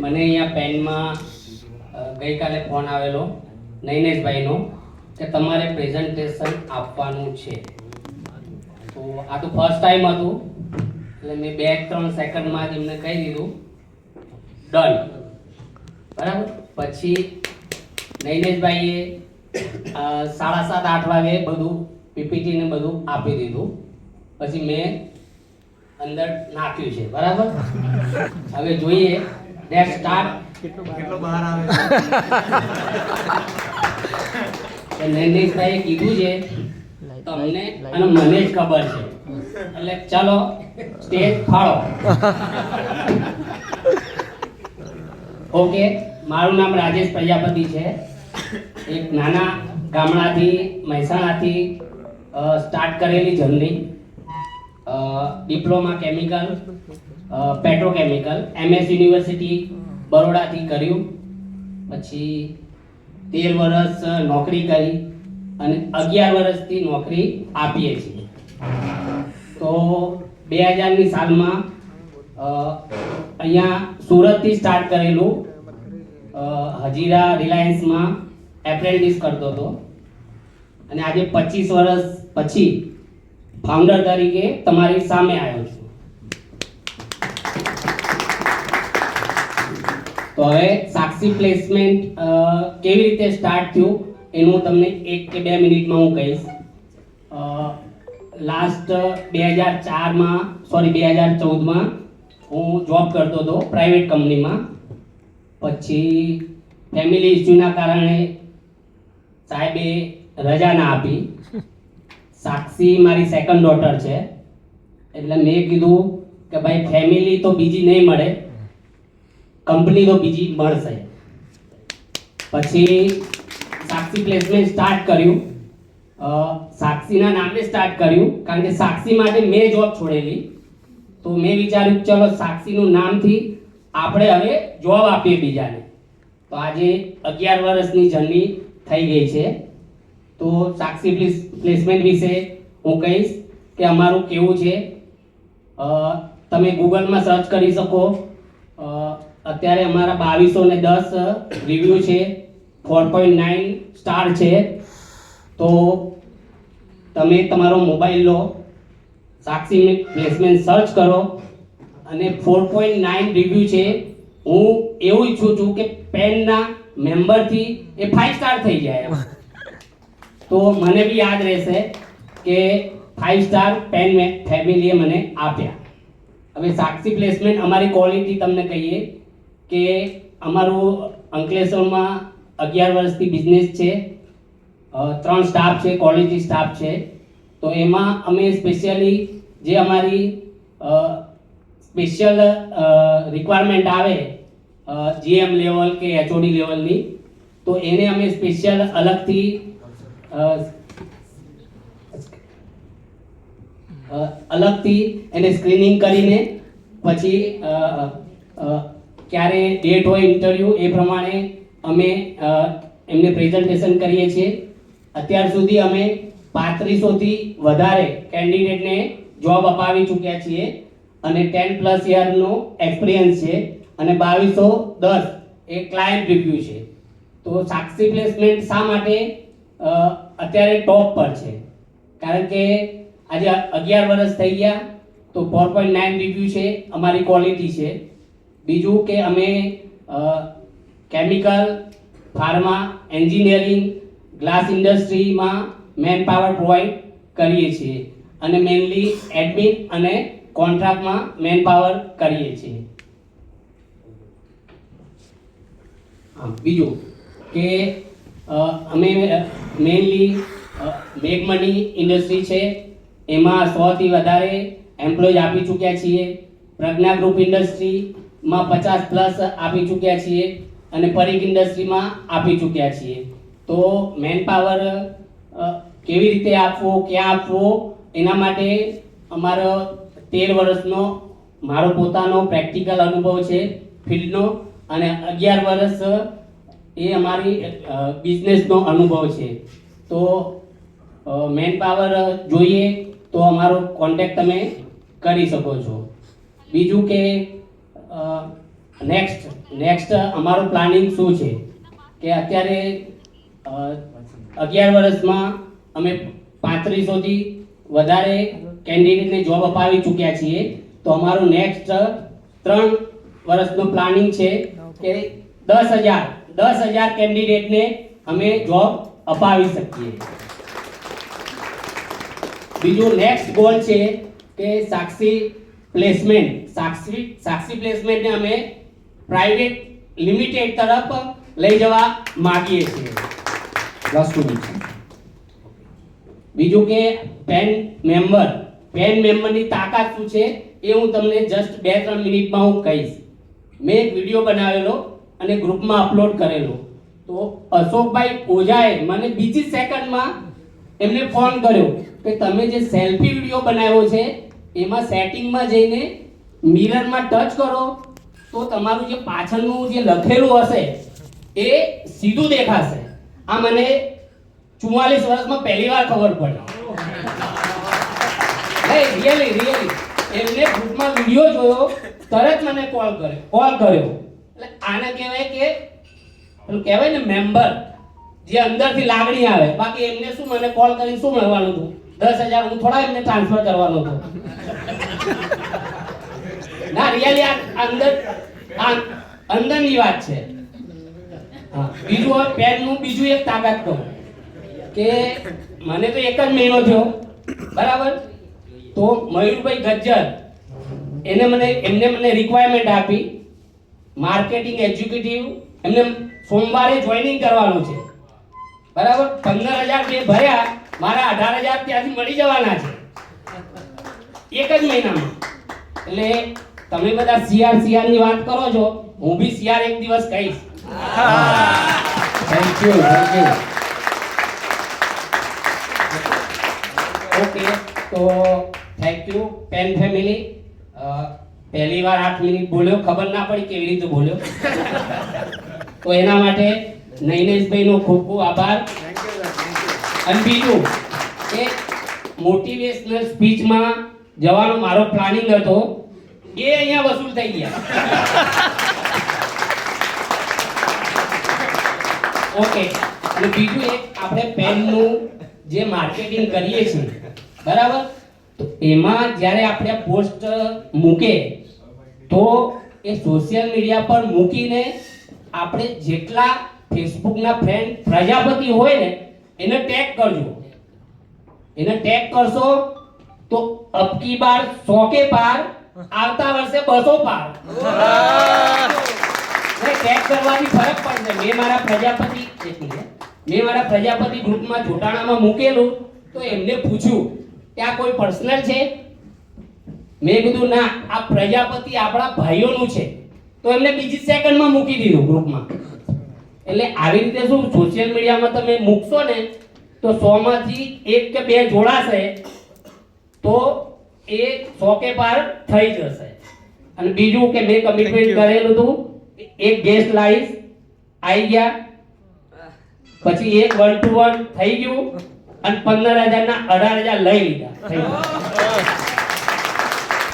મને અહીંયા પેનમાં ગઈકાલે ફોન આવેલો નૈનેશભાઈનો કે તમારે પ્રેઝન્ટેશન આપવાનું છે. તો આ તો ફર્સ્ટ ટાઈમ હતું એટલે મેં 2-3 સેકન્ડમાં જ એમને કહી દીધું ડન. બરાબર. પછી નૈનેશભાઈએ 7:30-8 વાગે બધું પીપીટી ને બધું આપી દીધું. પછી મેં અંદર નાખ્યું છે. બરાબર. હવે જોઈએ લેટ્સ સ્ટાર્ટ. કેટલો બહાર આવે છે નૈનેશભાઈએ કીધું છે તમને અને મને જ ખબર છે એટલે ચાલો સ્ટેજ ફાળો. ઓકે, મારું નામ રાજેશ પ્રજાપતિ છે. એક નાના ગામડાથી મહેસાણાથી સ્ટાર્ટ કરેલી journey. Diploma chemical petrochemical MS university બરોડાથી કર્યું. પછી 13 વર્ષ નોકરી કરી અને 11 વર્ષથી નોકરી આપીએ છીએ. તો 2000ની સાલમાં અહીંયા સુરતથી સ્ટાર્ટ કરેલું. હજીરા રિલાયન્સમાં એપ્રેન્ટિસ કરતો હતો અને આજે 25 વર્ષ પછી ફાઉન્ડર તરીકે તમારી સામે આવ્યો છું. તો હવે સાક્ષી પ્લેસમેન્ટ કેવી રીતે સ્ટાર્ટ થયું એનું તમને 1 કે 2 મિનિટમાં હું કહીશ. લાસ્ટ 2014માં હું જોબ કરતો હતો પ્રાઇવેટ કંપનીમાં. પછી ફેમિલી ઇસ્યુના કારણે સાહેબે રજા ના આપી. સાક્ષી મારી સેકન્ડ ડોટર છે એટલે મેં કીધું કે ભાઈ ફેમિલી તો બીજી નહીં મળે, કંપની તો બીજી મળશે. પછી સાક્ષી પ્લેસમેન્ટ સ્ટાર્ટ કર્યું. સાક્ષીના નામે સ્ટાર્ટ કર્યું કારણ કે સાક્ષી માટે મેં જોબ છોડેલી. તો મેં વિચાર્યું ચલો સાક્ષીનું નામથી આપણે હવે જોબ આપીએ બીજાને. તો આજે 11 વર્ષની જર્ની થઈ ગઈ છે. તો સાક્ષી પ્લેસમેન્ટ વિશે હું કહીશ કે અમારું કેવું છે. તમે ગૂગલમાં સર્ચ કરી શકો. અત્યારે અમારા 2210 રિવ્યુ છે, 4.9 સ્ટાર છે. તો તમે તમારો મોબાઈલ લો, સાક્ષી પ્લેસમેન્ટ સર્ચ કરો અને 4.9 રિવ્યુ છે. હું એવું ઈચ્છું છું કે પેનના મેમ્બરથી એ 5 સ્ટાર થઈ જાય. તો મને બી યાદ રહેશે કે 5 સ્ટાર પેન ફેમિલીએ મને આપ્યા. હવે સાક્ષી પ્લેસમેન્ટ અમારી ક્વોલિટી તમને કહીએ કે અમારું અંકલેશ્વરમાં 11 વર્ષથી બિઝનેસ છે. 3 સ્ટાફ છે, ક્વોલિટી સ્ટાફ છે. તો એમાં અમે સ્પેશિયલી જે અમારી સ્પેશિયલ રિક્વાયરમેન્ટ આવે GM લેવલ કે HOD લેવલની, તો એને અમે સ્પેશિયલ અલગથી એને સ્ક્રીનિંગ કરીને પછી ક્યારે ડેટ હોય ઇન્ટરવ્યૂ એ પ્રમાણે અમે એમને પ્રેઝન્ટેશન કરીએ છીએ. અત્યાર સુધી અમે 3500થી વધારે કેન્ડિડેટને જોબ અપાવી ચૂક્યા છીએ અને 10+ યરનો એક્સપિરિયન્સ છે અને 2210 એ ક્લાયન્ટ રિવ્યુ છે. તો સાક્ષી પ્લેસમેન્ટ શા માટે અત્યારે ટોપ પર છે? કારણ કે આજે 11 વર્ષ થઈ ગયા તો 4.9 રિવ્યુ છે, અમારી ક્વોલિટી છે. બીજું કે અમે કેમિકલ, ફાર્મા, એન્જિનિયરિંગ, ગ્લાસ ઇન્ડસ્ટ્રીમાં મેન પાવર પ્રોવાઈડ કરીએ છીએ અને મેઇનલી એડમિન અને કોન્ટ્રાક્ટમાં મેન પાવર કરીએ છીએ. બીજું કે અમે મેઇનલી મેક મની ઇન્ડસ્ટ્રી છે એમાં 100થી વધારે એમ્પ્લોય આપી ચૂક્યા છીએ. પ્રજ્ઞા ગ્રુપ ઇન્ડસ્ટ્રીમાં 50+ આપી ચૂક્યા છીએ અને પરીખ ઇન્ડસ્ટ્રીમાં આપી ચૂક્યા છીએ. તો મેન પાવર કેવી રીતે આપવો, ક્યાં આપવો, એના માટે અમારો 13 વર્ષનો મારો પોતાનો પ્રેક્ટિકલ અનુભવ છે ફિલ્ડનો અને 11 વર્ષ એ અમારી બિઝનેસનો અનુભવ છે. તો મેન પાવર જોઈએ તો અમારો કોન્ટેક્ટ તમે કરી શકો છો. બીજું કે નેક્સ્ટ અમારું પ્લાનિંગ શું છે કે અત્યારે 11 વર્ષમાં અમે 3500 થી વધારે કેન્ડિડેટને જોબ અપાવી ચૂક્યા છીએ. તો અમારું નેક્સ્ટ 3 વર્ષનું પ્લાનિંગ છે કે 10,000 કેન્ડિડેટને અમે જોબ અપાવી શકીએ. બીજું નેક્સ્ટ ગોલ છે કે સાક્ષી પ્લેસમેન્ટને અમે પ્રાઇવેટ લિમિટેડ તરફ લઈ જવા માંગીએ છીએ. બીજું કે પેન મેમ્બરની તાકાત શું છે એ હું તમને જસ્ટ 2-3 મિનિટમાં હું કહીશ. મેં એક વિડીયો બનાવેલો અને ગ્રુપમાં અપલોડ કરેલો. તો અશોકભાઈ ઓઝાએ મને બીજી સેકન્ડમાં એમને ફોન કર્યો કે તમે જે સેલ્ફી વિડીયો બનાવ્યો છે એમાં સેટિંગમાં જઈને મિરરમાં ટચ કરો તો તમારું જે પાછળનું જે લખેલું હશે એ સીધું દેખાશે. આ મને 44 વર્ષમાં પહેલી વાર ખબર પડી. રિયલી એમને ગ્રુપમાં વિડીયો જોયો, તરત મને કોલ કર્યો. એટલે આને કહેવાય કે પેલું કહેવાય ને મેમ્બર, જે અંદરથી લાગણી આવે. બાકી એમને શું મને કોલ કરીને શું મળવાનું હતું? 10,000 હું થોડા એમને ટ્રાન્સફર કરવાનો હતો. ના રિયલી આ અંદરની વાત છે. બીજું પેનનું બીજું એક તાકાત કહું કે મને તો 1 જ મહિનો થયો, બરાબર. તો મયુરભાઈ ગજ્જર એમને મને રિક્વાયરમેન્ટ આપી માર્કેટિંગ એક્ઝિક્યુટિવ. એમને સોમવારે જોઈનિંગ કરવાનું છે, બરાબર. 15,000 મેં ભર્યા, મારા 18,000 ત્યાંથી મળી જવાના છે 1 જ મહિનામાં. એટલે તમે બધા સીઆર ની વાત કરો છો, હું બી સીઆર એક દિવસ કહીશ. Thank you. ઓકે, તો થેન્ક યુ પેન ફેમિલી. પહેલી વાર 8 મિનિટ બોલ્યો, ખબર ના પડી કેવી રીતે બોલ્યો. તો એના માટે નૈનેશભાઈનો ખૂબ ખૂબ આભાર. અને બીજું કે મોટિવેશનલ સ્પીચમાં જવાનો મારો પ્લાનિંગ હતો, એ અહીંયા વસૂલ થઈ ગયા. ઓકે. અને બીજું એક આપણે પેનનું જે માર્કેટિંગ કરીએ છીએ, બરાબર. તો એમાં જ્યારે આપણે પોસ્ટ મૂકે તો એ સોશિયલ મીડિયા પર મૂકીને આપણે જેટલા ફેસબુકના ફ્રેન્ડ પ્રજાપતિ હોય ને એને ટેગ કરજો. એને ટેગ કરશો તો અબકી બાર 100 કે પાર, આવતા વર્ષે 200 પાર. ટેગ કરવાથી ફરક પડશે. મેં મારા પ્રજાપતિ ગ્રુપમાં જોટાણામાં મૂકેલું તો એમને પૂછ્યું કે આ કોઈ પર્સનલ છે? મેં કીધું ના, આ પ્રજાપતિ આપણા ભાઈઓનું છે. તો એમને બીજી સેકન્ડમાં મૂકી દીધું ગ્રુપમાં. એટલે આવી રીતે શું સોશિયલ મીડિયામાં તમે મૂકશો ને તો 100 માંથી 1 કે 2 જોડાશે તો એ 100 કે પાર થઈ જશે. અને બીજું કે મેં કમિટમેન્ટ કરેલું હતું, એક ગેસ્ટ લાઈસ આવી ગયા, પછી એક 1-to-1 થઈ ગયું અને 15,000 ના 18,000 લઈ લીધા.